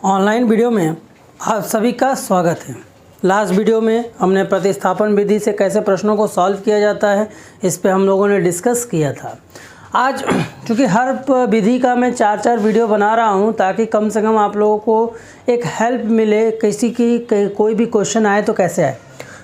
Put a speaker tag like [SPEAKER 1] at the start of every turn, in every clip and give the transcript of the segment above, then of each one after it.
[SPEAKER 1] Online video में आप सभी का स्वागत है। लास्ट वीडियो में हमने प्रतिस्थापन विधि से कैसे प्रश्नों को सॉल्व किया जाता है इस पे हम लोगों ने डिस्कस किया था। आज चूँकि हर विधि का मैं 4-4 वीडियो बना रहा हूँ ताकि कम से कम आप लोगों को एक हेल्प मिले, किसी की कोई भी क्वेश्चन आए तो कैसे आए।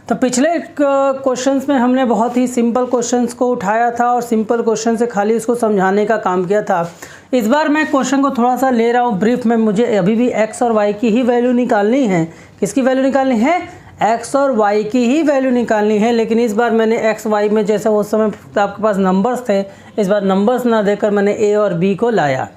[SPEAKER 1] तो पिछले क्वेश्चंस में हमने बहुत ही सिंपल क्वेश्चंस को उठाया था और सिंपल क्वेश्चन से खाली उसको समझाने का काम किया था। इस बार मैं क्वेश्चन को थोड़ा सा ले रहा हूँ ब्रीफ में। मुझे अभी भी x और y की ही वैल्यू निकालनी है। किसकी वैल्यू निकालनी है? x और y की ही वैल्यू निकालनी है। लेकिन इस बार मैंने x y में जैसे उस समय आपके पास नंबर्स थे, इस बार नंबर्स ना देकर मैंने a और b को लाया।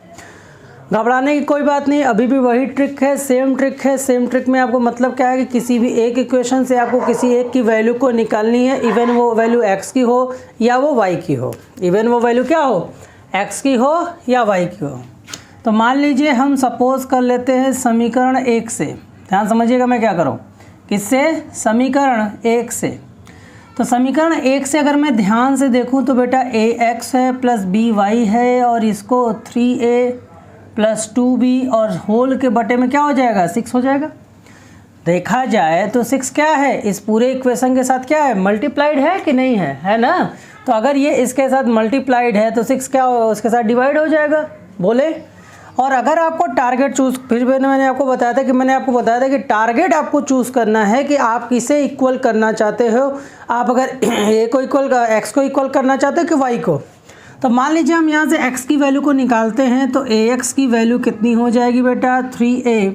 [SPEAKER 1] घबराने की कोई बात नहीं, अभी भी वही ट्रिक है, सेम ट्रिक है। सेम ट्रिक में आपको मतलब क्या है कि किसी भी एक इक्वेशन से आपको किसी एक की वैल्यू को निकालनी है, इवन वो वैल्यू x की हो या वो y की हो। इवन वो वैल्यू क्या हो, x की हो या y की हो। तो मान लीजिए हम सपोज कर लेते हैं समीकरण 1 से। ध्यान समझिएगा मैं क्या करूँ, किससे? समीकरण 1 से। तो समीकरण 1 से अगर मैं ध्यान से देखूँ तो बेटा ax है प्लस by है और इसको 3a प्लस 2b और होल के बटे में क्या हो जाएगा? 6 हो जाएगा। देखा जाए तो 6 क्या है, इस पूरे इक्वेशन के साथ क्या है? मल्टीप्लाइड है कि नहीं है? है ना। तो अगर ये इसके साथ मल्टीप्लाइड है तो 6 क्या होगा? उसके साथ डिवाइड हो जाएगा। बोले। और अगर आपको टारगेट चूज़, फिर मैंने आपको बताया था कि टारगेट आपको चूज़ करना है कि आप किसे इक्वल करना चाहते हो। आप अगर a को इक्वल, x को इक्वल करना चाहते हो कि y को। तो मान लीजिए हम यहाँ से x की वैल्यू को निकालते हैं तो ax की वैल्यू कितनी हो जाएगी बेटा? 3a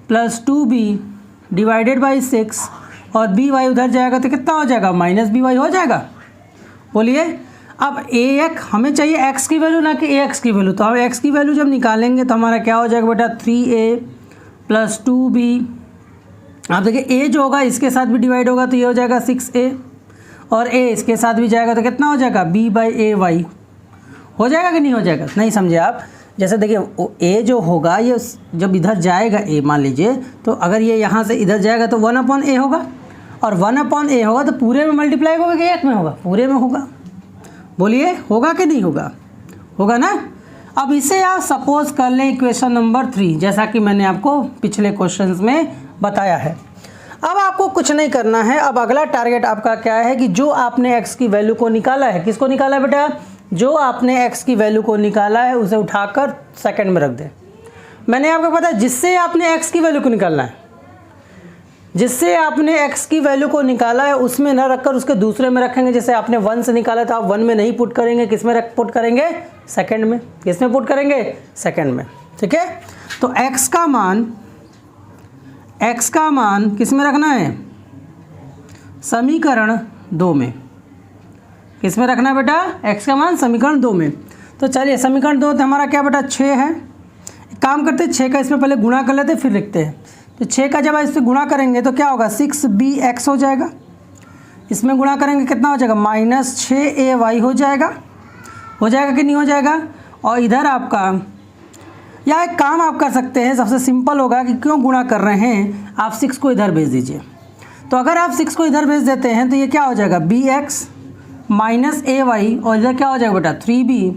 [SPEAKER 1] plus 2b divided by 6 और by उधर जाएगा तो कितना हो जाएगा? माइनस by हो जाएगा। बोलिए। अब ax हमें चाहिए x की वैल्यू ना कि ax की वैल्यू। तो हम x की वैल्यू जब निकालेंगे तो हमारा क्या हो जाएगा बेटा? 3a plus 2b। आप देखिए a जो होगा इसके साथ भी डिवाइड होगा तो ये हो जाएगा 6a और a इसके साथ भी जाएगा तो कितना हो जाएगा? b बाई ए वाई हो जाएगा कि नहीं हो जाएगा? नहीं समझे आप। जैसे देखिए a जो होगा ये जब इधर जाएगा a, मान लीजिए तो अगर ये यहाँ से इधर जाएगा तो 1/a होगा और 1/a होगा तो पूरे में मल्टीप्लाई होगा कि एक में होगा? पूरे में होगा। बोलिए, होगा कि नहीं होगा? होगा ना। अब इसे आप सपोज कर लें इक्वेशन नंबर 3, जैसा कि मैंने आपको पिछले क्वेश्चंस में बताया है। अब आपको कुछ नहीं करना है। अब अगला टारगेट आपका क्या है कि जो आपने x की वैल्यू को निकाला है, किसको निकाला है बेटा? जो आपने x की वैल्यू को निकाला है उसे उठाकर सेकंड में रख दे। मैंने आपको पता है जिससे आपने x की वैल्यू को निकालना है, जिससे आपने x की वैल्यू को निकाला है उसमें न रखकर उसके दूसरे में रखेंगे। जैसे आपने 1 से निकाला तो आप 1 में नहीं पुट करेंगे, किस में पुट करेंगे? सेकंड में। किस में पुट करेंगे? सेकंड में। ठीक है। तो x का मान किस में रखना है? समीकरण 2 में। किस में रखना है बेटा? x का मान समीकरण 2 में। तो चलिए समीकरण 2 तो हमारा क्या बेटा? 6 है। एक काम करते हैं, 6 का इसमें पहले गुणा कर लेते फिर लिखते हैं। तो 6 का जब इससे गुणा करेंगे तो क्या होगा? 6bx हो जाएगा। इसमें गुणा करेंगे कितना हो जाएगा? माइनस 6ay हो जाएगा। हो जाएगा कि नहीं हो जाएगा? और इधर आपका या एक काम आप कर सकते हैं, सबसे सिंपल होगा कि क्यों गुणा कर रहे हैं, आप 6 को इधर भेज दीजिए। तो अगर आप 6 को इधर भेज देते हैं तो ये क्या हो जाएगा? bx माइनस ay और इधर क्या हो जाएगा बेटा? 3b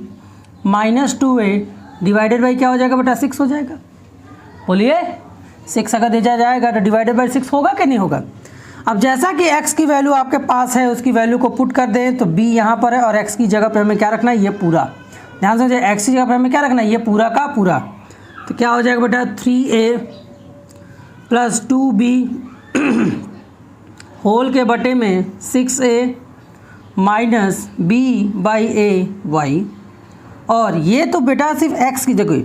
[SPEAKER 1] minus 2a divided by क्या हो जाएगा बेटा? 6 हो जाएगा। बोलिए। 6 अगर दिया जाएगा तो डिवाइडेड बाई 6 होगा कि नहीं होगा? अब जैसा कि x की वैल्यू आपके पास है उसकी वैल्यू को पुट कर दें तो b यहाँ पर है और x की जगह पर हमें क्या रखना है? ये पूरा। ध्यान से x की जगह पर हमें क्या रखना है? ये पूरा का पूरा। तो क्या हो जाएगा बेटा? 3a प्लस 2b होल के बटे में 6a minus b by a y. और ये तो बेटा सिर्फ x की जगह,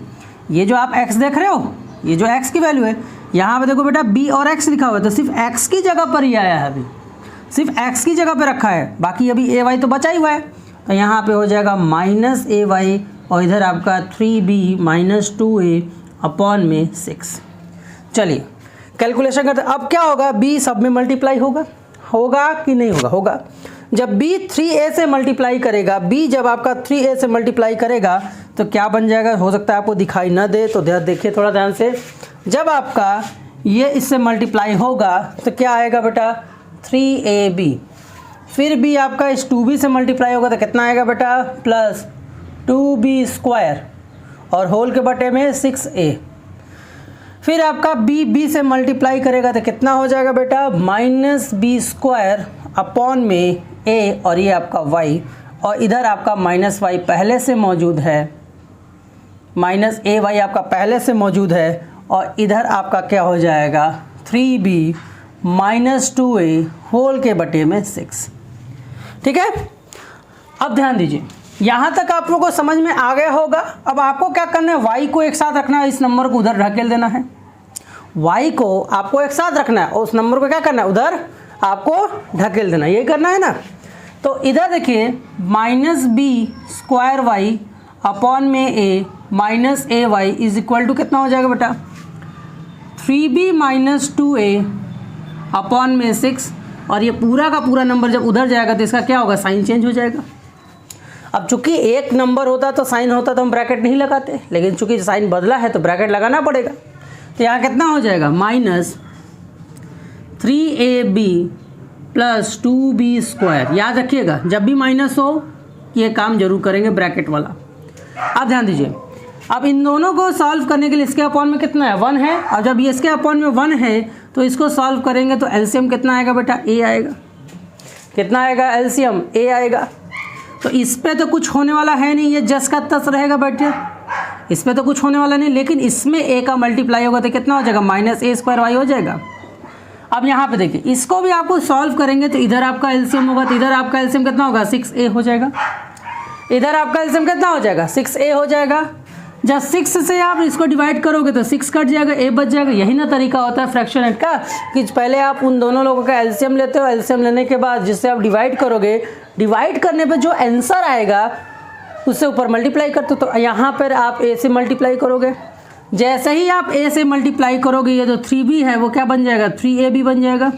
[SPEAKER 1] ये जो आप x देख रहे हो, ये जो x की वैल्यू है, यहाँ पे देखो बेटा b और x लिखा हुआ है तो सिर्फ x की जगह पर ही आया है। अभी सिर्फ x की जगह पे रखा है, बाकी अभी ए वाई तो बचा ही हुआ है। तो यहाँ पे हो जाएगा माइनस ए वाई और इधर आपका 3b माइनस 2a अपॉन में 6। चलिए कैलकुलेशन करते। अब क्या होगा? b सब में मल्टीप्लाई होगा, होगा कि नहीं होगा? होगा। जब b 3a से मल्टीप्लाई करेगा, b जब आपका 3a से मल्टीप्लाई करेगा तो क्या बन जाएगा? हो सकता है आपको दिखाई ना दे तो देखिए थोड़ा ध्यान से। जब आपका ये इससे मल्टीप्लाई होगा तो क्या आएगा बेटा? 3ab। फिर b आपका इस 2b से मल्टीप्लाई होगा तो कितना आएगा बेटा? प्लस 2b स्क्वायर और होल के बटे में 6a। फिर आपका बी से मल्टीप्लाई करेगा तो कितना हो जाएगा बेटा, -b² अपॉन में a, और ये आपका y, और इधर आपका -y पहले से मौजूद है, -ay आपका पहले से मौजूद है, और इधर आपका क्या हो जाएगा 3b - 2a होल के बटे में 6। ठीक है, अब ध्यान दीजिए, यहाँ तक आप लोगों को समझ में आ गया होगा। अब आपको क्या करना है, y को एक साथ रखना है, इस नंबर को उधर ढकेल देना है। y को आपको एक साथ रखना है और उस नंबर को क्या करना है, उधर आपको ढकेल देना, यही करना है ना। तो इधर देखिए -b² अपॉन में a -ay is equal to कितना हो जाएगा बेटा, 3b - 2a अपॉन में 6, और ये पूरा का पूरा नंबर जब उधर जाएगा तो इसका क्या होगा, साइन चेंज हो जाएगा। अब चूंकि एक नंबर होता तो साइन होता तो हम ब्रैकेट नहीं लगाते, लेकिन चूंकि साइन बदला है तो ब्रैकेट लगाना पड़ेगा। तो यहाँ कितना हो जाएगा, -3ab + 2b²। याद रखिएगा जब भी माइनस हो ये काम जरूर करेंगे ब्रैकेट वाला। अब ध्यान दीजिए, अब इन दोनों को सॉल्व करने के लिए इसके अपॉन में कितना है, 1 है, और जब ये इसके अपॉन में 1 है तो इसको सॉल्व करेंगे तो एलसीएम कितना आएगा बेटा, a आएगा। कितना आएगा एलसीएम, a आएगा। तो इस पे तो कुछ होने वाला है नहीं, ये जस का तस रहेगा बेटे, इस पे तो कुछ होने वाला नहीं, लेकिन इसमें a का मल्टीप्लाई होगा तो कितना हो जाएगा, -a² हो जाएगा। अब यहाँ पे देखिए, इसको भी आपको सॉल्व करेंगे तो इधर आपका एलसीएम होगा, तो इधर आपका एलसीएम कितना होगा, 6a हो जाएगा। इधर आपका एलसीएम कितना हो जाएगा, 6a हो जाएगा। जब 6 से आप इसको डिवाइड करोगे तो 6 कट जाएगा, a बच जाएगा। यही ना तरीका होता है फ्रैक्शनेट का, कि पहले आप उन दोनों लोगों का एलसीएम लेते हो, एलसीएम लेने के बाद जिससे आप डिवाइड करोगे, डिवाइड करने पे जो आंसर आएगा उससे ऊपर मल्टीप्लाई करते हो। तो यहाँ पर आप a से मल्टीप्लाई करोगे, जैसे ही आप a से मल्टीप्लाई करोगे ये जो 3b है वो क्या बन जाएगा, 3ab बन जाएगा।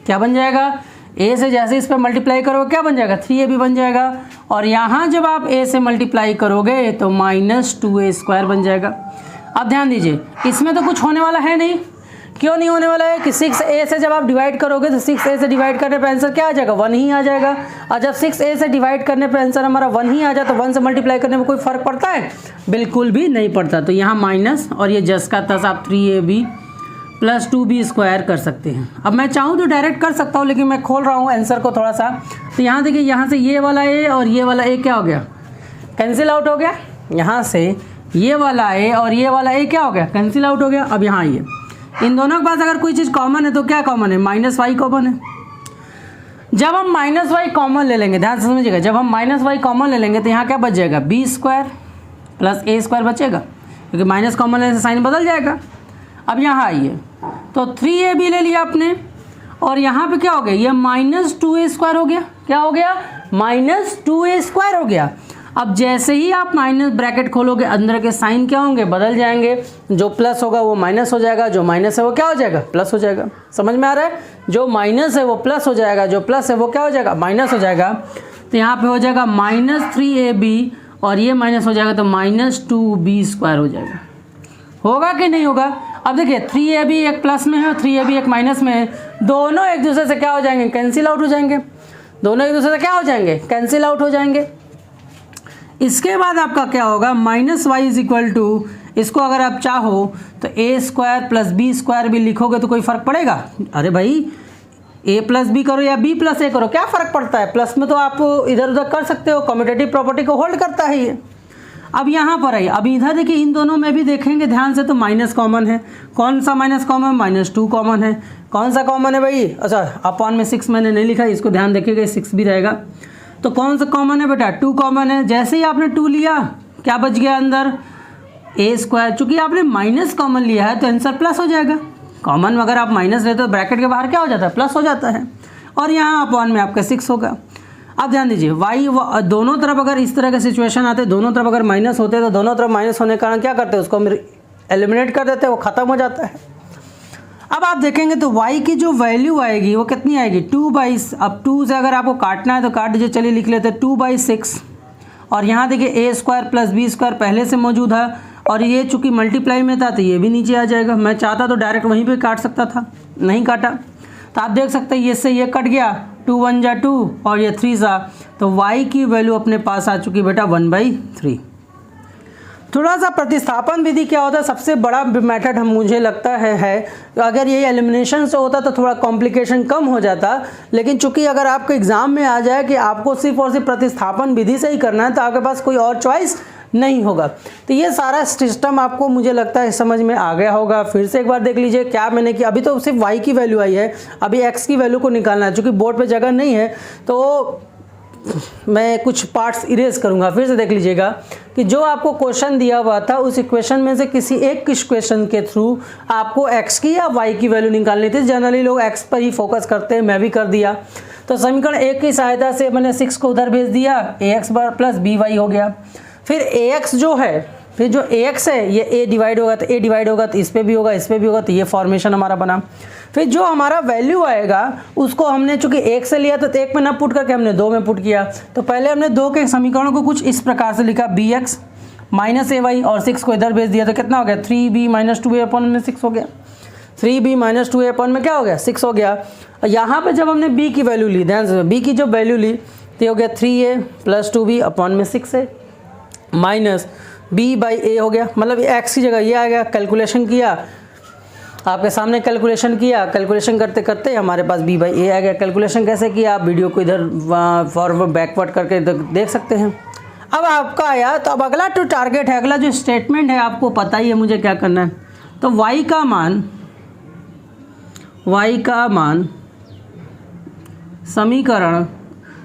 [SPEAKER 1] क्या बन जाएगा, a से जैसे इस पर मल्टीप्लाई करोगे क्या बन जाएगा, 3ab बन जाएगा। और यहाँ जब आप a से मल्टीप्लाई करोगे तो -2a² बन जाएगा। अब ध्यान दीजिए, इसमें तो कुछ होने वाला है नहीं। क्यों नहीं होने वाला है कि 6a से जब आप डिवाइड करोगे तो 6a से डिवाइड करने पे आंसर क्या आ जाएगा, 1 ही आ जाएगा। और जब 6a से डिवाइड करने पे आंसर हमारा 1 ही आ जाए तो 1 से मल्टीप्लाई करने में कोई फ़र्क पड़ता है, बिल्कुल भी नहीं पड़ता। तो यहाँ माइनस और ये जस का तस आप 3ab + 2b² कर सकते हैं। अब मैं चाहूँ तो डायरेक्ट कर सकता हूँ, लेकिन मैं खोल रहा हूँ आंसर को थोड़ा सा। तो यहाँ देखिए, यहाँ से ये वाला a और ये वाला a क्या हो गया, कैंसिल आउट हो गया। यहाँ से ये वाला a और ये वाला a क्या हो गया, कैंसिल आउट हो गया। अब यहाँ आइए, इन दोनों के पास अगर कोई चीज़ कॉमन है तो क्या कॉमन है, -y कॉमन है। जब हम -y कॉमन ले लेंगे, ध्यान से समझिएगा, जब हम -y कॉमन ले लेंगे तो यहाँ क्या बच जाएगा, b² + a² बचेगा, क्योंकि माइनस कॉमन लेने से साइन बदल जाएगा। अब यहाँ आइए, तो 3ab ले लिया आपने, और यहाँ पे क्या हो गया, ये -2a² हो गया। क्या हो गया, -2a² हो गया। अब जैसे ही आप माइनस ब्रैकेट खोलोगे, अंदर के साइन क्या होंगे, बदल जाएंगे। जो प्लस होगा वो माइनस हो जाएगा, जो माइनस है वो क्या हो जाएगा, प्लस हो जाएगा। समझ में आ रहा है, जो माइनस है वो प्लस हो जाएगा, जो प्लस है वो क्या हो जाएगा, माइनस हो जाएगा। तो यहाँ पे हो जाएगा -3ab, और ये माइनस हो जाएगा तो -2b² हो जाएगा। होगा कि नहीं होगा। अब देखिए 3ab एक प्लस में है और 3ab एक माइनस में है, दोनों एक दूसरे से क्या हो जाएंगे, कैंसिल आउट हो जाएंगे। दोनों एक दूसरे से क्या हो जाएंगे, कैंसिल आउट हो जाएंगे। इसके बाद आपका क्या होगा, -y = इसको अगर आप चाहो तो a² + b² भी लिखोगे तो कोई फ़र्क पड़ेगा। अरे भाई a + b करो या b + a करो, क्या फ़र्क पड़ता है। प्लस में तो आप इधर उधर कर सकते हो, कम्यूटेटिव प्रॉपर्टी को होल्ड करता है ये। अब यहाँ पर आइए, अब इधर देखिए, इन दोनों में भी देखेंगे ध्यान से तो माइनस कॉमन है। कौन सा माइनस कॉमन, -2 कॉमन है। कौन सा कॉमन है भाई, अच्छा अपॉन में 6 मैंने नहीं लिखा, इसको ध्यान रखिएगा, 6 भी रहेगा। तो कौन सा कॉमन है बेटा, 2 कॉमन है। जैसे ही आपने 2 लिया, क्या बच गया अंदर, a²। चूँकि आपने माइनस कॉमन लिया है तो आंसर प्लस हो जाएगा। कॉमन अगर आप माइनस लेते हो तो ब्रैकेट के बाहर क्या हो जाता है, प्लस हो जाता है। और यहाँ अपॉन में आपका 6 होगा। अब ध्यान दीजिए, y दोनों तरफ अगर इस तरह का सिचुएशन आते, दोनों तरफ अगर माइनस होते तो दोनों तरफ माइनस होने के कारण क्या करते हैं, उसको हम एलिमिनेट कर देते हैं, वो ख़त्म हो जाता है। अब आप देखेंगे तो y की जो वैल्यू आएगी वो कितनी आएगी, 2/। अब 2 से अगर आपको काटना है तो काट दीजिए, चलिए लिख लेते हैं 2/6। और यहाँ देखिए a² + b² पहले से मौजूद है, और ये चूँकि मल्टीप्लाई में था तो ये भी नीचे आ जाएगा। मैं चाहता तो डायरेक्ट वहीं पे काट सकता था, नहीं काटा। तो आप देख सकते हैं, ये से ये कट गया, 2 × 1 = 2 और ये 3 सा, तो y की वैल्यू अपने पास आ चुकी बेटा 1/3। थोड़ा सा प्रतिस्थापन विधि क्या होता है, सबसे बड़ा मेथड हम मुझे लगता है अगर ये एलिमिनेशन से होता तो थोड़ा कॉम्प्लिकेशन कम हो जाता, लेकिन चूंकि अगर आपको एग्जाम में आ जाए कि आपको सिर्फ और सिर्फ प्रतिस्थापन विधि से ही करना है तो आपके पास कोई और चॉइस नहीं होगा। तो ये सारा सिस्टम आपको मुझे लगता है समझ में आ गया होगा। फिर से एक बार देख लीजिए क्या मैंने किया। अभी तो सिर्फ y की वैल्यू आई है, अभी x की वैल्यू को निकालना है। चूँकि बोर्ड पे जगह नहीं है तो मैं कुछ पार्ट्स इरेज करूंगा। फिर से देख लीजिएगा कि जो आपको क्वेश्चन दिया हुआ था उस इक्वेशन में से किसी एक क्वेश्चन के थ्रू आपको x की या y की वैल्यू निकालनी थी। जनरली लोग x पर ही फोकस करते हैं, मैं भी कर दिया। तो समीकरण 1 की सहायता से मैंने 6 को उधर भेज दिया, ax प्लस by हो गया। फिर ax जो है, फिर जो ax है ये a डिवाइड होगा तो a डिवाइड होगा तो इस पर भी होगा, इस पर भी होगा, तो ये फॉर्मेशन हमारा बना। फिर जो हमारा वैल्यू आएगा उसको हमने चूंकि 1 से लिया तो 1 में ना पुट करके हमने 2 में पुट किया। तो पहले हमने 2 के समीकरणों को कुछ इस प्रकार से लिखा, bx माइनस ay और 6 को इधर भेज दिया तो कितना हो गया 3b माइनस 2a अपॉन में 6 हो गया। 3b माइनस 2a अपॉन में क्या हो गया 6 हो गया। यहाँ पे जब हमने b की वैल्यू ली, ध्यान से b की जो वैल्यू ली तो हो गया 3a प्लस 2b अपॉन में 6a minus b by a हो गया। मतलब x की जगह ये आ गया। कैलकुलेशन किया, आपके सामने कैलकुलेशन किया, कैलकुलेशन करते करते हमारे पास b बाई a आ गया। कैलकुलेशन कैसे किया आप वीडियो को इधर फॉरवर्ड बैकवर्ड करके देख सकते हैं। अब आपका आया तो अब अगला जो टारगेट है, अगला जो स्टेटमेंट है आपको पता ही है मुझे क्या करना है। तो y का मान समीकरण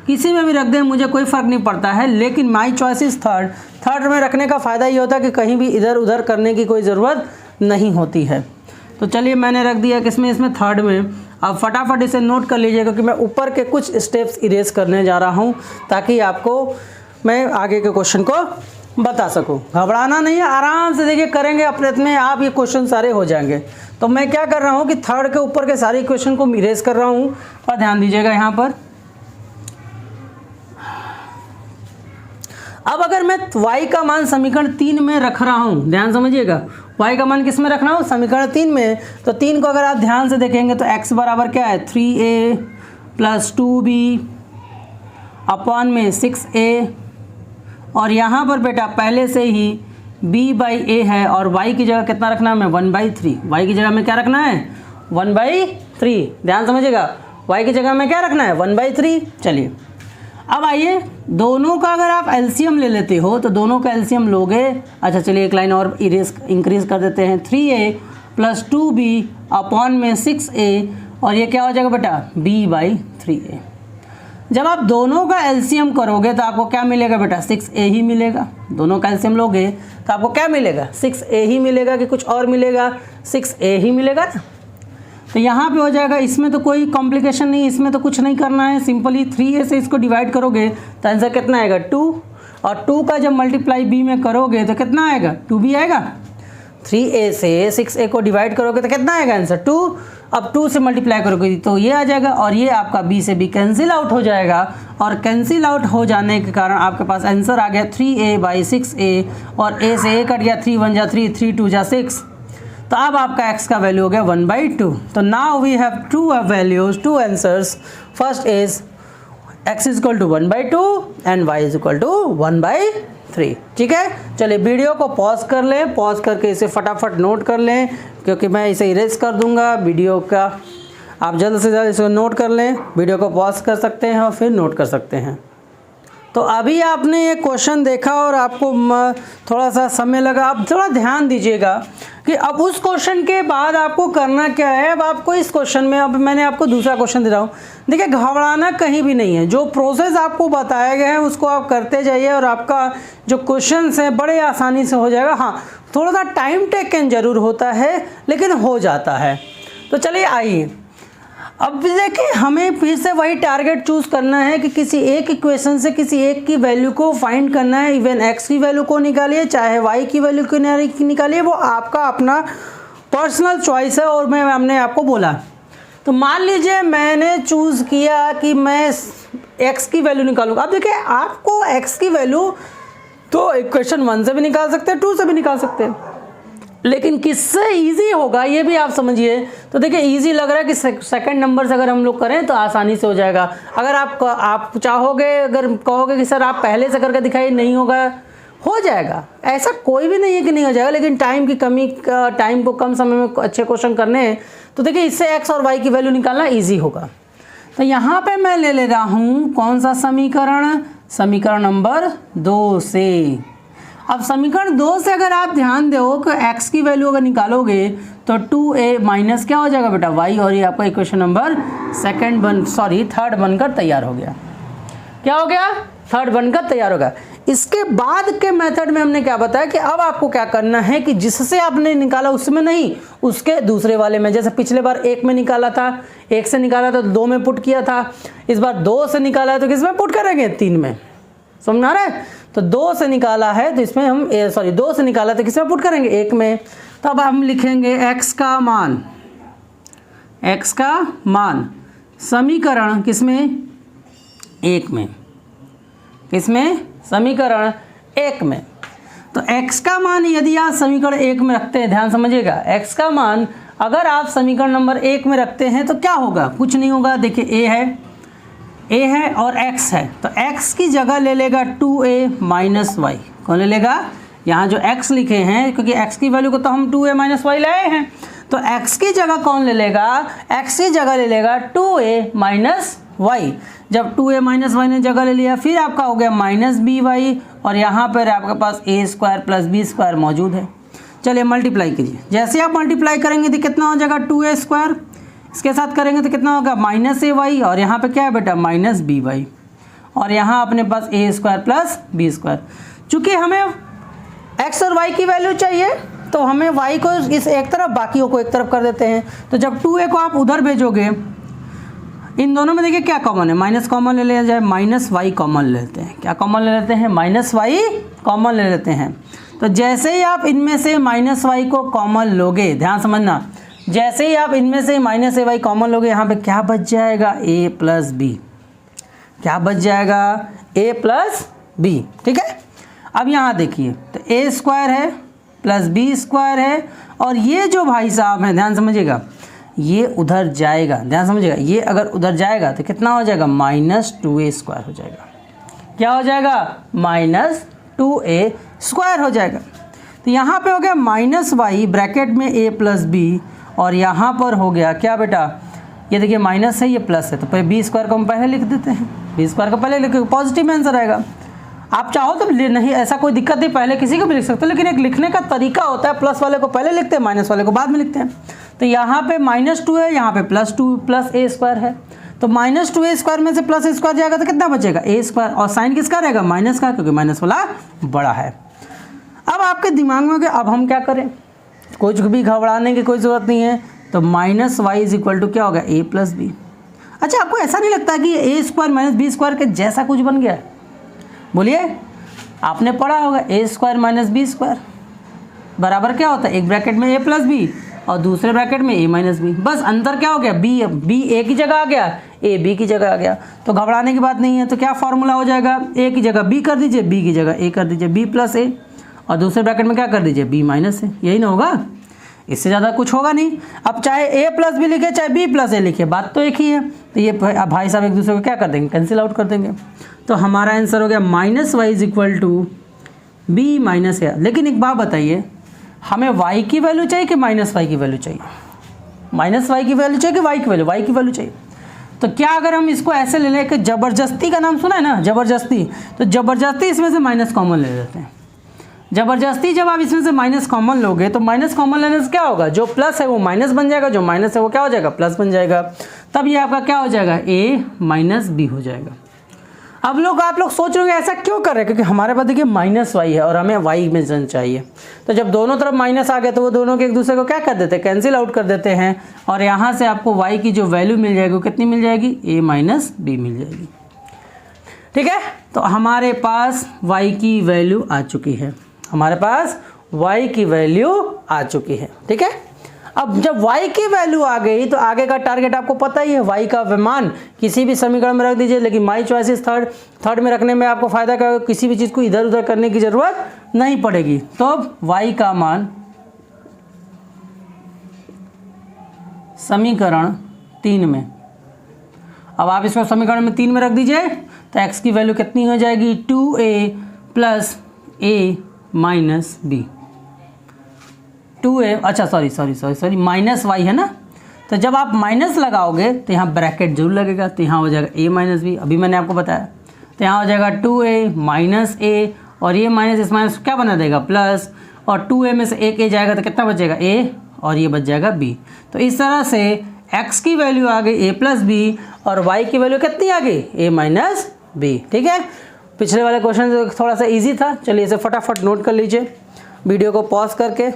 [SPEAKER 1] किसी में भी रख दें मुझे कोई फ़र्क नहीं पड़ता है, लेकिन माई चॉइस इज़ थर्ड में रखने का फ़ायदा ये होता है कि कहीं भी इधर उधर करने की कोई ज़रूरत नहीं होती है। तो चलिए मैंने रख दिया किसमें, इसमें थर्ड में। अब फटाफट इसे नोट कर लीजिए क्योंकि मैं ऊपर के कुछ स्टेप्स इरेज करने जा रहा हूँ ताकि आपको मैं आगे के क्वेश्चन को बता सकूँ। घबराना नहीं है, आराम से देखिए करेंगे अपने में आप ये क्वेश्चन सारे हो जाएंगे। तो मैं क्या कर रहा हूँ कि थर्ड के ऊपर के सारे क्वेश्चन को इरेज कर रहा हूँ और ध्यान दीजिएगा यहाँ पर। अब अगर मैं y का मान समीकरण 3 में रख रहा हूँ, ध्यान समझिएगा, y का मान किस में रख रहा हूँ समीकरण 3 में। तो 3 को अगर आप ध्यान से देखेंगे तो x बराबर क्या है 3a प्लस 2b अपॉन में 6a, और यहाँ पर बेटा पहले से ही b बाई a है और y की जगह कितना रखना है हमें 1/3। y की जगह में क्या रखना है 1/3। ध्यान समझिएगा y की जगह में क्या रखना है 1/3। चलिए अब आइए दोनों का अगर आप एलसीएम ले लेते हो तो दोनों का एलसीएम लोगे। अच्छा चलिए एक लाइन और इंक्रीज कर देते हैं, 3a प्लस 2b अपॉन में 6a, और ये क्या हो जाएगा बेटा b/3a। जब आप दोनों का एलसीएम करोगे तो आपको क्या मिलेगा बेटा 6a ही मिलेगा। दोनों का एलसीएम लोगे तो आपको क्या मिलेगा 6a ही मिलेगा कि कुछ और मिलेगा, 6a ही मिलेगा ना। तो यहाँ पे हो जाएगा, इसमें तो कोई कॉम्प्लिकेशन नहीं, इसमें तो कुछ नहीं करना है, सिंपली 3a से इसको डिवाइड करोगे तो आंसर कितना आएगा 2, और 2 का जब मल्टीप्लाई b में करोगे तो कितना आएगा 2b आएगा। 3a से 6a को डिवाइड करोगे तो कितना आएगा आंसर 2। अब 2 से मल्टीप्लाई करोगे तो ये आ जाएगा, और ये आपका b से b कैंसिल आउट हो जाएगा, और कैंसिल आउट हो जाने के कारण आपके पास आंसर आ गया 3a/6a, और a से a कट गया, 3 1 जा 3, 3 2 जा 6। तो अब आपका x का वैल्यू हो गया 1/2। तो now we have two values, two answers. First is x is equal to 1/2 and y is equal to 1/3। ठीक है, चलिए वीडियो को पॉज कर लें, पॉज करके इसे फटाफट नोट कर लें क्योंकि मैं इसे इरेज कर दूंगा वीडियो का। आप जल्द से जल्द इसे नोट कर लें, वीडियो को पॉज कर सकते हैं और फिर नोट कर सकते हैं। तो अभी आपने ये क्वेश्चन देखा और आपको थोड़ा सा समय लगा। अब थोड़ा ध्यान दीजिएगा कि अब उस क्वेश्चन के बाद आपको करना क्या है। अब आपको इस क्वेश्चन में, अब मैंने आपको दूसरा क्वेश्चन दे रहा हूँ, देखिए घबराना कहीं भी नहीं है। जो प्रोसेस आपको बताया गया है उसको आप करते जाइए और आपका जो क्वेश्चन है बड़े आसानी से हो जाएगा। हाँ, थोड़ा सा टाइम टेकन जरूर होता है लेकिन हो जाता है। तो चलिए आइए, अब देखिए हमें फिर से वही टारगेट चूज करना है कि किसी एक इक्वेशन से किसी एक की वैल्यू को फाइंड करना है। इवन x की वैल्यू को निकालिए चाहे y की वैल्यू को निकालिए, वो आपका अपना पर्सनल चॉइस है। और हमने आपको बोला, तो मान लीजिए मैंने चूज़ किया कि मैं x की वैल्यू निकालूंगा। अब देखिए आपको x की वैल्यू तो इक्वेशन 1 से भी निकाल सकते हैं, 2 से भी निकाल सकते हैं, लेकिन किससे इजी होगा ये भी आप समझिए। तो देखिए इजी लग रहा है कि सेकंड नंबर से अगर हम लोग करें तो आसानी से हो जाएगा। अगर आप चाहोगे, अगर कहोगे कि सर आप पहले से करके दिखाइए, नहीं होगा, हो जाएगा, ऐसा कोई भी नहीं है कि नहीं हो जाएगा, लेकिन टाइम की कमी, टाइम को कम समय में अच्छे क्वेश्चन करने हैं तो देखिए इससे एक्स और वाई की वैल्यू निकालना ईजी होगा। तो यहाँ पे मैं ले रहा हूँ कौन सा समीकरण, समीकरण नंबर 2 से। अब समीकरण 2 से अगर आप ध्यान दो कि x की वैल्यू अगर निकालोगे तो 2a माइनस क्या हो जाएगा बेटा y, और ये आपका इक्वेशन नंबर थर्ड बनकर तैयार हो गया। क्या हो गया? थर्ड बनकर तैयार होगा। इसके बाद के मेथड में हमने क्या बताया कि अब आपको क्या करना है कि जिससे आपने निकाला उसमें नहीं, उसके दूसरे वाले में, जैसे पिछले बार 1 में निकाला था, 1 से निकाला था तो 2 में पुट किया था, इस बार 2 से निकाला है तो किस में पुट करेंगे? 3 में। समझ आ रहा है? तो 2 से निकाला है तो इसमें हम 2 से निकाला तो किस में पुट करेंगे? 1 में। तब हम लिखेंगे x का मान समीकरण किसमें? 1 में। किसमें? समीकरण 1 में। तो x का मान यदि आप समीकरण 1 में रखते हैं, ध्यान समझिएगा, x का मान अगर आप समीकरण नंबर 1 में रखते हैं तो क्या होगा? कुछ नहीं होगा। देखिए a है और x है, तो x की जगह ले लेगा 2a माइनस वाई। कौन ले लेगा? यहाँ जो x लिखे हैं, क्योंकि x की वैल्यू को तो हम 2a माइनस वाई लाए हैं, तो x की जगह कौन ले लेगा? x की जगह ले लेगा 2a माइनस वाई। जब 2a माइनस वाई ने जगह ले लिया, फिर आपका हो गया माइनस बी वाई, और यहाँ पर आपके पास a square plus b square मौजूद है। चलिए मल्टीप्लाई कीजिए। जैसे आप मल्टीप्लाई करेंगे तो कितना हो जाएगा? 2a स्क्वायर, इसके साथ करेंगे तो कितना होगा? माइनस ए वाई, और यहाँ पे क्या है बेटा? माइनस बी वाई, और यहाँ अपने पास a square plus b square. चूँकि हमें x और y की वैल्यू चाहिए तो हमें y को इस एक तरफ, बाकियों को एक तरफ कर देते हैं। तो जब 2a को आप उधर भेजोगे, इन दोनों में देखिए क्या कॉमन है? माइनस कॉमन ले लिया जाए, माइनस वाई कॉमन ले लेते हैं। क्या कॉमन ले लेते हैं? माइनस वाई कॉमन ले लेते हैं। तो जैसे ही आप इनमें से माइनस वाई को कॉमन लोगे, ध्यान समझना, जैसे ही आप इनमें से माइनस ए वाई कॉमन लोगे, यहाँ पे क्या बच जाएगा? a plus b. क्या बच जाएगा? a plus b. ठीक है। अब यहाँ देखिए, तो a स्क्वायर है प्लस बी स्क्वायर है, और ये जो भाई साहब हैं, ध्यान समझिएगा, ये उधर जाएगा। ध्यान समझिएगा, ये अगर उधर जाएगा तो कितना हो जाएगा? माइनस 2a स्क्वायर हो जाएगा। क्या हो जाएगा? माइनस 2a स्क्वायर हो जाएगा। तो यहाँ पे हो गया माइनस वाई ब्रैकेट में a प्लस बी, और यहाँ पर हो गया क्या बेटा? ये देखिए माइनस है, ये प्लस है, तो पहले बी स्क्वायर को हम पहले लिख देते हैं। बी स्क्वायर को पहले लिखे, पॉजिटिव में आंसर आएगा। आप चाहो तो नहीं, ऐसा कोई दिक्कत नहीं, पहले किसी को भी लिख सकते हो, लेकिन एक लिखने का तरीका होता है, प्लस वाले को पहले लिखते हैं, माइनस वाले को बाद में लिखते हैं। तो यहाँ पे -2 है, यहाँ पे +2 प्लस a स्क्वायर है, तो -2a स्क्वायर में से प्लस a स्क्वायर जाएगा तो कितना बचेगा? a स्क्वायर, और साइन किसका रहेगा? माइनस का, क्योंकि माइनस वाला बड़ा है। अब आपके दिमाग में कि अब हम क्या करें? कुछ भी घबराने की कोई ज़रूरत नहीं है। तो minus y is equal to क्या होगा? a plus b. अच्छा, आपको ऐसा नहीं लगता कि a square minus b square के जैसा कुछ बन गया? बोलिए, आपने पढ़ा होगा a square minus b square बराबर क्या होता है? एक ब्रैकेट में a प्लस बी और दूसरे ब्रैकेट में a माइनस बी। बस अंतर क्या हो गया? b a की जगह आ गया, a b की जगह आ गया। तो घबराने की बात नहीं है। तो क्या फॉर्मूला हो जाएगा? a की जगह b कर दीजिए, b की जगह a कर दीजिए, b प्लस a, और दूसरे ब्रैकेट में क्या कर दीजिए? b minus a। यही ना होगा, इससे ज़्यादा कुछ होगा नहीं। अब चाहे a प्लस बी लिखे, चाहे b प्लस a लिखे, बात तो एक ही है। तो ये भाई साहब एक दूसरे को क्या कर देंगे? कैंसिल आउट कर देंगे। तो हमारा आंसर हो गया minus y is equal to b minus a। लेकिन एक बात बताइए, हमें y की वैल्यू चाहिए कि माइनस वाई की वैल्यू चाहिए? माइनस वाई की वैल्यू चाहिए कि y की वैल्यू? y की वैल्यू चाहिए। तो क्या अगर हम इसको ऐसे ले लें कि ज़बरदस्ती का नाम सुना है ना, ज़बरदस्ती, तो ज़बरदस्ती इसमें से माइनस कॉमन ले लेते हैं। ज़बरदस्ती जब आप इसमें से माइनस कॉमन लोगे तो माइनस कॉमन लेने से क्या होगा? जो प्लस है वो माइनस बन जाएगा, जो माइनस है वो क्या हो जाएगा? प्लस बन जाएगा। तब ये आपका क्या हो जाएगा? a माइनस बी हो जाएगा। अब आप लोग सोच रहे होंगे ऐसा क्यों कर रहे हैं? क्योंकि हमारे पास देखिए माइनस वाई है और हमें वाई में चाहिए। तो जब दोनों तरफ माइनस आ गए तो वो दोनों के एक दूसरे को क्या कर देते हैं? कैंसिल आउट कर देते हैं, और यहाँ से आपको वाई की जो वैल्यू मिल जाएगी वो कितनी मिल जाएगी? a माइनस बी मिल जाएगी। ठीक है, तो हमारे पास y की वैल्यू आ चुकी है, हमारे पास y की वैल्यू आ चुकी है। ठीक है, अब जब y की वैल्यू आ गई तो आगे का टारगेट आपको पता ही है, y का मान किसी भी समीकरण में रख दीजिए, लेकिन माई चॉइस इज थर्ड में रखने में आपको फायदा क्या होगा? किसी भी चीज़ को इधर उधर करने की ज़रूरत नहीं पड़ेगी। तो अब y का मान समीकरण 3 में, अब आप इसको समीकरण में 3 में रख दीजिए, तो x की वैल्यू कितनी हो जाएगी? 2a प्लस ए माइनस बी, 2a, अच्छा सॉरी माइनस वाई है ना, तो जब आप माइनस लगाओगे तो यहाँ ब्रैकेट जरूर लगेगा, तो यहाँ हो जाएगा a माइनस बी, अभी मैंने आपको बताया, तो यहाँ हो जाएगा 2a माइनस a, और ये माइनस इस माइनस क्या बना देगा प्लस, और 2a में से एक a जाएगा तो कितना बचेगा a, और ये बच जाएगा b। तो इस तरह से x की वैल्यू आ गई a प्लस बी, और y की वैल्यू कितनी आ गई a माइनस बी। ठीक है, पिछले वाले क्वेश्चन थोड़ा सा इजी था, चलिए इसे फटाफट नोट कर लीजिए वीडियो को पॉज करके।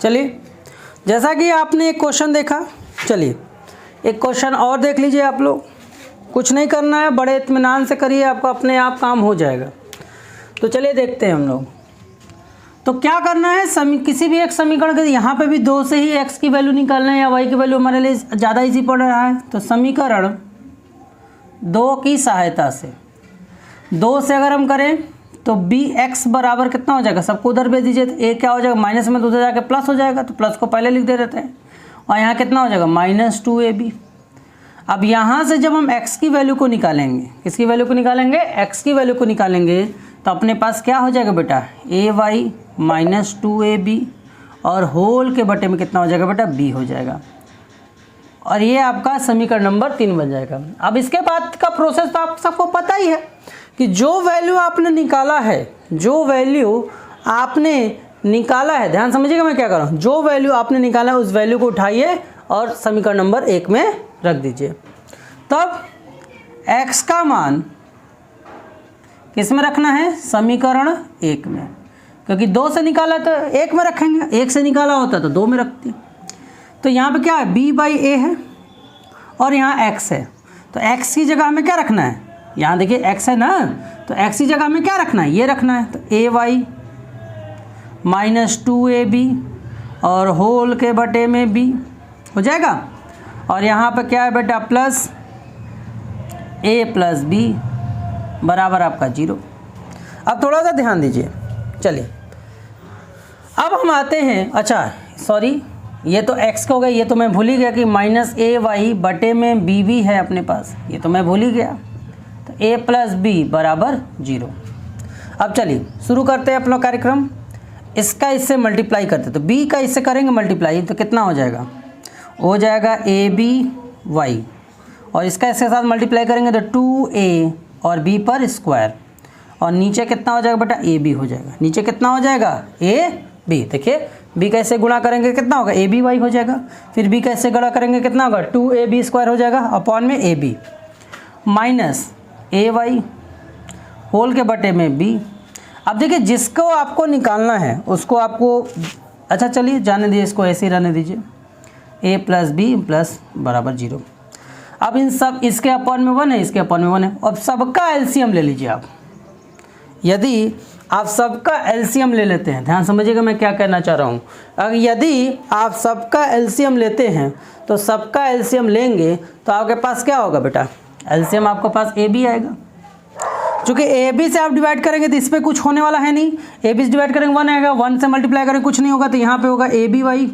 [SPEAKER 1] चलिए, जैसा कि आपने एक क्वेश्चन देखा, चलिए एक क्वेश्चन और देख लीजिए आप लोग, कुछ नहीं करना है, बड़े इत्मीनान से करिए, आपका अपने आप काम हो जाएगा। तो चलिए देखते हैं हम लोग। तो क्या करना है, किसी भी एक समीकरण के, यहाँ पे भी 2 से ही x की वैल्यू निकालना है या y की वैल्यू हमारे लिए ज़्यादा इजी पड़ रहा है। तो समीकरण 2 की सहायता से 2 से अगर हम करें तो bx बराबर कितना हो जाएगा, सबको उधर भेज दीजिए, तो a क्या हो जाएगा माइनस में तो उधर जाके प्लस हो जाएगा, तो प्लस को पहले लिख दे देते हैं, और यहाँ कितना हो जाएगा माइनस 2ab। अब यहाँ से जब हम x की वैल्यू को निकालेंगे, किसकी वैल्यू को निकालेंगे, x की वैल्यू को निकालेंगे, तो अपने पास क्या हो जाएगा बेटा ay माइनस 2ab, और होल के बटे में कितना हो जाएगा बेटा b हो जाएगा, और ये आपका समीकरण नंबर 3 बन जाएगा। अब इसके बाद का प्रोसेस तो आप सबको पता ही है कि जो वैल्यू आपने निकाला है, जो वैल्यू आपने निकाला है, ध्यान समझिएगा मैं क्या कर रहा हूँ, जो वैल्यू आपने निकाला है उस वैल्यू को उठाइए और समीकरण नंबर 1 में रख दीजिए। तब x का मान किस में रखना है, समीकरण 1 में, क्योंकि 2 से निकाला तो 1 में रखेंगे, 1 से निकाला होता तो 2 में रखते। तो यहाँ पे क्या है b/a है और यहाँ x है, तो x की जगह हमें क्या रखना है, यहाँ देखिए x है ना, तो x की जगह हमें क्या रखना है, ये रखना है, तो ay माइनस 2ab और होल के बटे में b हो जाएगा, और यहाँ पे क्या है बेटा प्लस a प्लस b बराबर आपका 0। अब थोड़ा सा ध्यान दीजिए, चलिए अब हम आते हैं, अच्छा सॉरी ये तो x का हो गया, ये तो मैं भूल ही गया कि माइनस ay बटे में bb है अपने पास, ये तो मैं भूल ही गया, तो a प्लस बी बराबर 0। अब चलिए शुरू करते हैं अपना कार्यक्रम, इसका इससे मल्टीप्लाई करते, तो b का इससे करेंगे मल्टीप्लाई, तो कितना हो जाएगा, हो जाएगा aby, और इसका इसके साथ मल्टीप्लाई करेंगे तो 2a और b पर स्क्वायर, और नीचे कितना हो जाएगा बेटा ab हो जाएगा, नीचे कितना हो जाएगा ab, देखिए b कैसे गुणा करेंगे कितना होगा aby हो जाएगा, फिर b कैसे गुणा करेंगे कितना होगा 2ab स्क्वायर हो जाएगा अपॉन में ab माइनस ay होल के बटे में b। अब देखिए जिसको आपको निकालना है उसको आपको, अच्छा चलिए जाने दीजिए, इसको ऐसे ही रहने दीजिए, a प्लस बी प्लस बराबर 0। अब इन सब, इसके अपॉन में 1 है, इसके अपॉन में 1 है, अब सबका एलसीएम ले लीजिए आप। यदि आप सबका एलसीएम ले लेते हैं, ध्यान समझिएगा मैं क्या कहना चाह रहा हूँ, अगर यदि आप सबका एलसीएम लेते हैं तो सबका एलसीएम लेंगे तो आपके पास क्या होगा बेटा, एलसीएम आपके पास ए बी आएगा। चूँकि ए बी से आप डिवाइड करेंगे तो इस पर कुछ होने वाला है नहीं, ए बी से डिवाइड करेंगे 1 आएगा, 1 से मल्टीप्लाई करेंगे कुछ नहीं होगा, तो यहाँ पे होगा a b y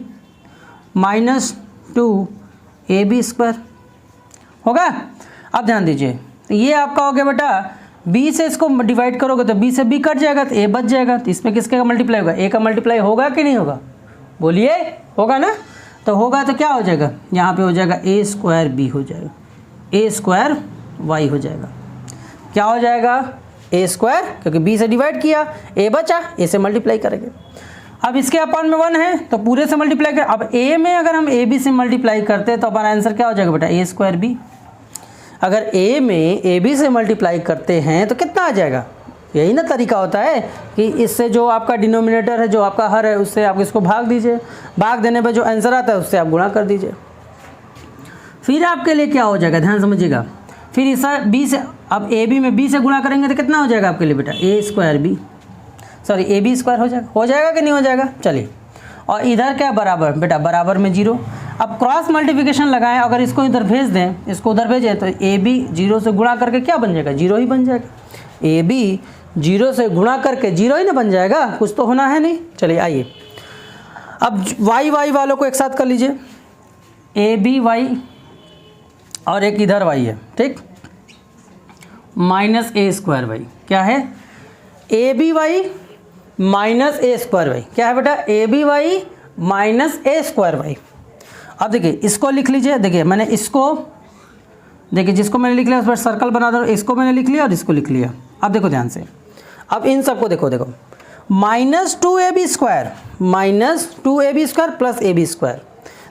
[SPEAKER 1] minus 2ab square होगा। अब ध्यान दीजिए, तो ये आपका हो गया बेटा, b से इसको डिवाइड करोगे तो b से b कट जाएगा तो a बच जाएगा, तो इसमें किसके का मल्टीप्लाई होगा, a का मल्टीप्लाई होगा कि नहीं होगा, बोलिए होगा ना, तो होगा तो क्या हो जाएगा, यहाँ पे हो जाएगा a स्क्वायर b हो जाएगा, a स्क्वायर y हो जाएगा, क्या हो जाएगा a स्क्वायर, क्योंकि b से डिवाइड किया a बचा, a से मल्टीप्लाई करेंगे। अब इसके अपॉन में 1 है तो पूरे से मल्टीप्लाई कर, अब a में अगर हम ab से मल्टीप्लाई करते हैं तो हमारा आंसर क्या हो जाएगा बेटा a स्क्वायर b। अगर a में ab से मल्टीप्लाई करते हैं तो कितना आ जाएगा, यही ना तरीका होता है कि इससे जो आपका डिनोमिनेटर है, जो आपका हर है, उससे आप इसको भाग दीजिए, भाग देने पे जो आंसर आता है उससे आप गुणा कर दीजिए, फिर आपके लिए क्या हो जाएगा, ध्यान समझिएगा, फिर इस b से, अब ab में b से गुणा करेंगे तो कितना हो जाएगा आपके लिए बेटा a square b, sorry a b square हो जाएगा कि नहीं हो जाएगा। चलिए, और इधर क्या बराबर बेटा, बराबर में 0। अब क्रॉस मल्टीप्लिकेशन लगाएं, अगर इसको इधर भेज दें, इसको उधर भेजें तो ए बी 0 से गुणा करके क्या बन जाएगा, 0 ही बन जाएगा, ए बी 0 से गुणा करके 0 ही ना बन जाएगा, कुछ तो होना है नहीं। चलिए आइए, अब वाई वाई वालों को एक साथ कर लीजिए, ए बी वाई और एक इधर वाई है, ठीक, माइनस ए स्क्वायर वाई, क्या है a b y minus a square y, क्या है बेटा a b y minus a square y. अब देखिए इसको लिख लीजिए, देखिए मैंने इसको, देखिए जिसको मैंने लिख लिया उस पर सर्कल बना दो, इसको मैंने लिख लिया और इसको लिख लिया। अब देखो ध्यान से, अब इन सबको देखो, देखो minus 2ab square plus a b square,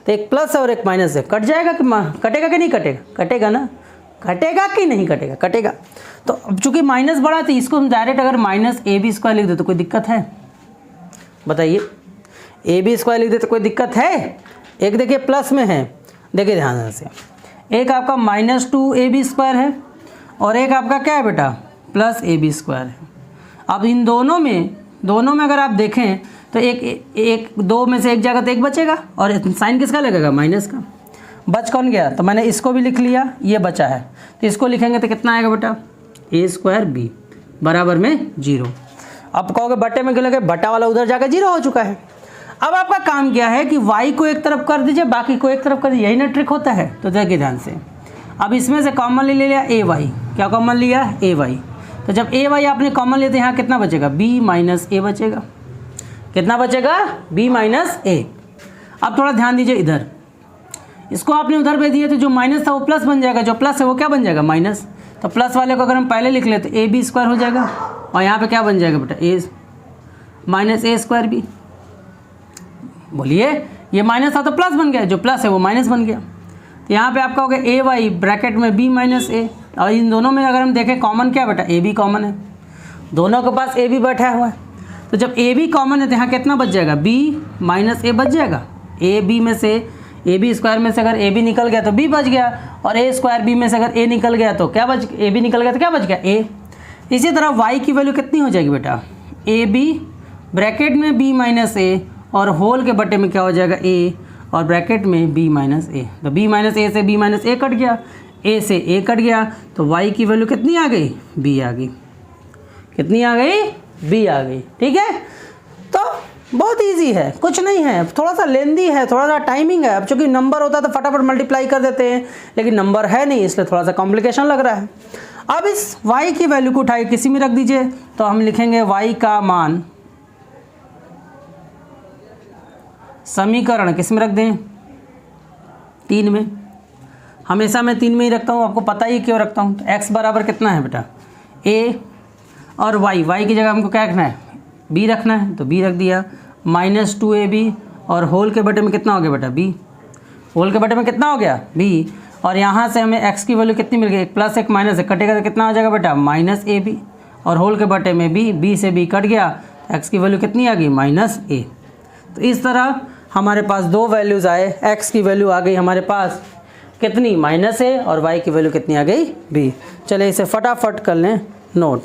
[SPEAKER 1] तो एक प्लस है और एक माइनस है, कट जाएगा कि कटेगा कि नहीं कटेगा, कटेगा ना, कटेगा कि नहीं कटेगा, कटेगा। तो अब चूंकि माइनस बड़ा तो इसको हम डायरेक्ट अगर माइनस ए बी स्क्वायर लिख दे तो कोई दिक्कत है, बताइए, ए बी स्क्वायर लिख दे तो कोई दिक्कत है। एक देखिए प्लस में है, देखिए ध्यान से, एक आपका माइनस 2ab स्क्वायर है और एक आपका क्या है बेटा प्लस ए बी स्क्वायर है। अब इन दोनों में अगर आप देखें तो एक दो में से एक जगह तो एक बचेगा और साइन किसका लगेगा, माइनस का। बच कौन गया, तो मैंने इसको भी लिख लिया, ये बचा है तो इसको लिखेंगे तो कितना आएगा बेटा ए स्क्वायर बी बराबर में 0। अब कहोगे बट्टे में क्यों लगे, बटा वाला उधर जाकर 0 हो चुका है। अब आपका काम क्या है कि y को एक तरफ कर दीजिए, बाकी को एक तरफ कर दीजिए, यही ना ट्रिक होता है। तो देखिए ध्यान से, अब इसमें से कॉमन ले लिया ए वाई, क्या कॉमन लिया ए वाई, तो जब ए वाई आपने कॉमन लिया तो यहाँ कितना बचेगा b माइनस ए बचेगा, कितना बचेगा b माइनस ए। अब थोड़ा ध्यान दीजिए इधर, इसको आपने उधर भेज दिया तो जो माइनस था वो प्लस बन जाएगा, जो प्लस है वो क्या बन जाएगा माइनस। तो प्लस वाले को अगर हम पहले लिख ले तो ए बी स्क्वायर हो जाएगा और यहाँ पे क्या बन जाएगा बेटा ए माइनस ए स्क्वायर बी। बोलिए, ये माइनस था तो प्लस बन गया, जो प्लस है वो माइनस बन गया। तो यहाँ पे आपका हो गया ए वाई ब्रैकेट में बी माइनस ए, और इन दोनों में अगर हम देखें कॉमन क्या बेटा ए बी कॉमन है, दोनों के पास ए बी बैठा हुआ है। तो जब ए बी कॉमन है तो यहाँ कितना बच जाएगा बी माइनस ए बच जाएगा। ए बी में से ए बी स्क्वायर में से अगर ए बी निकल गया तो बी बच गया, और ए स्क्वायर बी में से अगर ए निकल गया तो क्या बच, ए बी निकल गया तो क्या बच गया ए। इसी तरह वाई की वैल्यू कितनी हो जाएगी बेटा ए बी ब्रैकेट में बी माइनस ए और होल के बटे में क्या हो जाएगा ए और ब्रैकेट में b माइनस ए। तो b माइनस ए से b माइनस ए कट गया, a से a कट गया, तो y की वैल्यू कितनी आ गई b आ गई, कितनी आ गई b आ गई। ठीक है, तो बहुत इजी है, कुछ नहीं है, थोड़ा सा लेंदी है, थोड़ा सा टाइमिंग है। अब चूंकि नंबर होता तो फटाफट मल्टीप्लाई कर देते हैं, लेकिन नंबर है नहीं इसलिए थोड़ा सा कॉम्प्लिकेशन लग रहा है। अब इस y की वैल्यू को उठाए किसी में रख दीजिए, तो हम लिखेंगे y का मान समीकरण किस में रख दें 3 में। हमेशा मैं 3 में ही रखता हूँ, आपको पता ही क्यों रखता हूँ। तो x बराबर कितना है बेटा a और y की जगह हमको क्या रखना है b रखना है, तो b रख दिया माइनस 2ab और होल के बटे में कितना हो गया बेटा b, होल के बटे में कितना हो गया b, और यहाँ से हमें x की वैल्यू कितनी मिल गई, एक प्लस एक माइनस है, कटेगा तो कितना हो जाएगा बेटा माइनस ए बी, और होल के बटे में b से b कट गया, x की वैल्यू कितनी आ गई माइनस ए। तो इस तरह हमारे पास दो वैल्यूज़ आए, x की वैल्यू आ गई हमारे पास कितनी माइनस ए और y की वैल्यू कितनी आ गई b। चलिए इसे फटाफट कर लें नोट।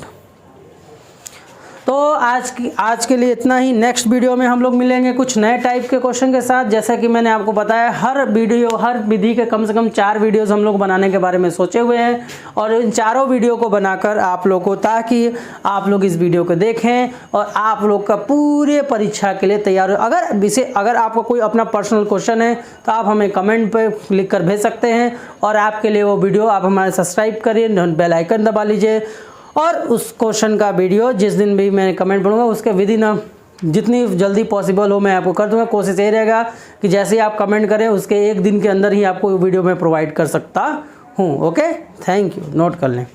[SPEAKER 1] तो आज के लिए इतना ही। नेक्स्ट वीडियो में हम लोग मिलेंगे कुछ नए टाइप के क्वेश्चन के साथ। जैसा कि मैंने आपको बताया हर विधि के कम से कम 4 वीडियोस हम लोग बनाने के बारे में सोचे हुए हैं, और इन चारों वीडियो को बनाकर आप लोग को, ताकि आप लोग इस वीडियो को देखें और आप लोग का पूरे परीक्षा के लिए तैयार हो। अगर आपका कोई अपना पर्सनल क्वेश्चन है तो आप हमें कमेंट पर लिख कर भेज सकते हैं, और आपके लिए वो वीडियो आप हमारे सब्सक्राइब करिए, बेल आइकन दबा लीजिए, और उस क्वेश्चन का वीडियो जिस दिन भी मैं कमेंट पढ़ूंगा उसके विदिन जितनी जल्दी पॉसिबल हो मैं आपको कर दूंगा। कोशिश ये रहेगा कि जैसे ही आप कमेंट करें उसके 1 दिन के अंदर ही आपको वीडियो में प्रोवाइड कर सकता हूँ। ओके, थैंक यू, नोट कर लें।